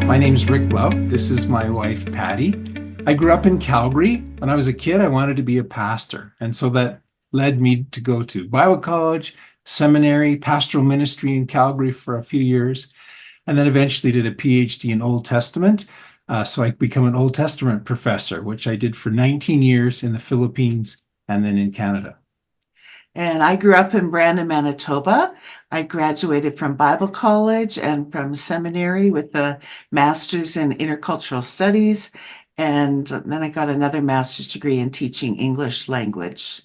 My name's Rick Love. This is my wife, Patti. I grew up in Calgary. When I was a kid, I wanted to be a pastor. And so that led me to go to Bible college, seminary, pastoral ministry in Calgary for a few years, and then eventually did a PhD in Old Testament. So I became an Old Testament professor, which I did for 19 years in the Philippines and then in Canada. And I grew up in Brandon, Manitoba. I graduated from Bible college and from seminary with a master's in intercultural studies. And then I got another master's degree in teaching English language.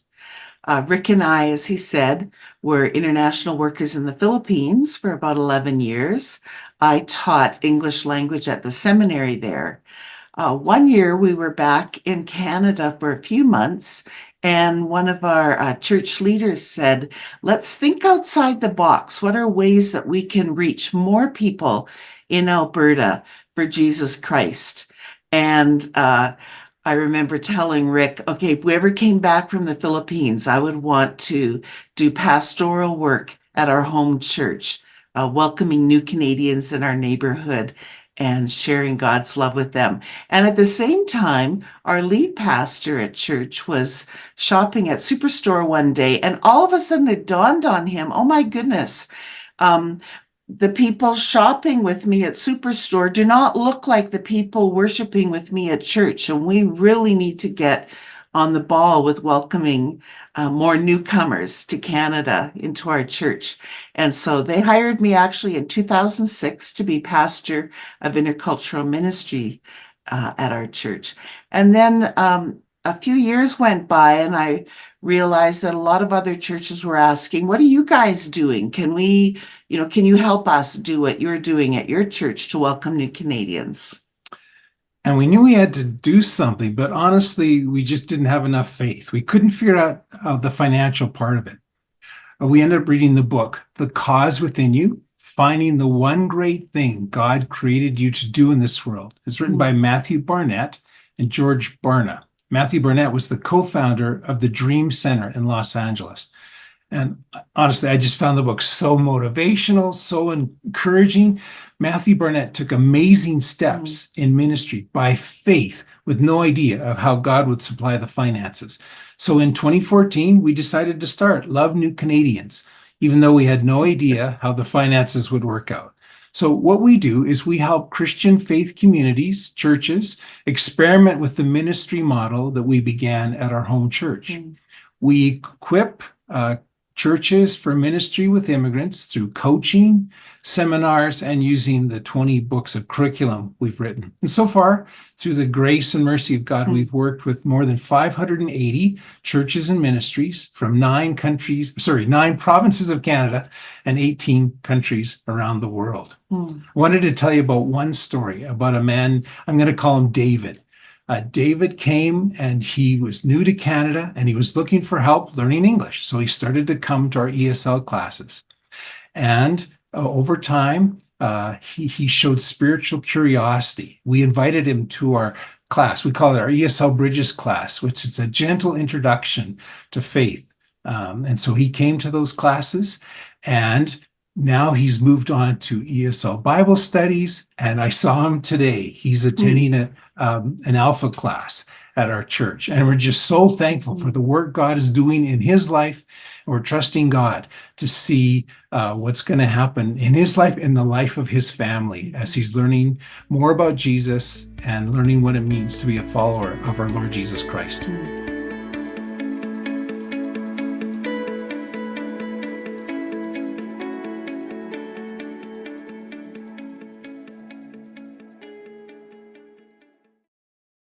Rick and I, as he said, were international workers in the Philippines for about 11 years. I taught English language at the seminary there. One year we were back in Canada for a few months, and one of our church leaders said, let's think outside the box. What are ways that we can reach more people in Alberta for Jesus Christ? And I remember telling Rick, okay, if we ever came back from the Philippines, I would want to do pastoral work at our home church, welcoming new Canadians in our neighborhood and sharing God's love with them. And at the same time, our lead pastor at church was shopping at Superstore one day, and all of a sudden it dawned on him, oh my goodness, the people shopping with me at Superstore do not look like the people worshiping with me at church, and we really need to get on the ball with welcoming more newcomers to Canada into our church. And so they hired me actually in 2006 to be pastor of intercultural ministry at our church. And then a few years went by and I realized that a lot of other churches were asking, what are you guys doing? Can you help us do what you're doing at your church to welcome new Canadians? And we knew we had to do something, but honestly, we just didn't have enough faith. We couldn't figure out the financial part of it. We ended up reading the book, The Cause Within You, Finding the One Great Thing God Created You to Do in This World. It's written by Matthew Barnett and George Barna. Matthew Barnett was the co-founder of the Dream Center in Los Angeles. And honestly, I just found the book so motivational, so encouraging. Matthew Barnett took amazing steps in ministry by faith with no idea of how God would supply the finances. So in 2014, we decided to start Love New Canadians, even though we had no idea how the finances would work out. So what we do is we help Christian faith communities, churches, experiment with the ministry model that we began at our home church. We equip churches for ministry with immigrants through coaching, seminars, and using the 20 books of curriculum we've written. And so far, through the grace and mercy of God, we've worked with more than 580 churches and ministries from 9 provinces of Canada and 18 countries around the world. I wanted to tell you about one story about a man, I'm going to call him David. David came and he was new to Canada and he was looking for help learning English. So he started to come to our ESL classes. And over time, he showed spiritual curiosity. We invited him to our class. We call it our ESL Bridges class, which is a gentle introduction to faith. And so he came to those classes, and now he's moved on to ESL Bible studies. And I saw him today. He's attending an Alpha class at our church. And we're just so thankful for the work God is doing in his life. And we're trusting God to see what's going to happen in his life, in the life of his family, as he's learning more about Jesus and learning what it means to be a follower of our Lord Jesus Christ.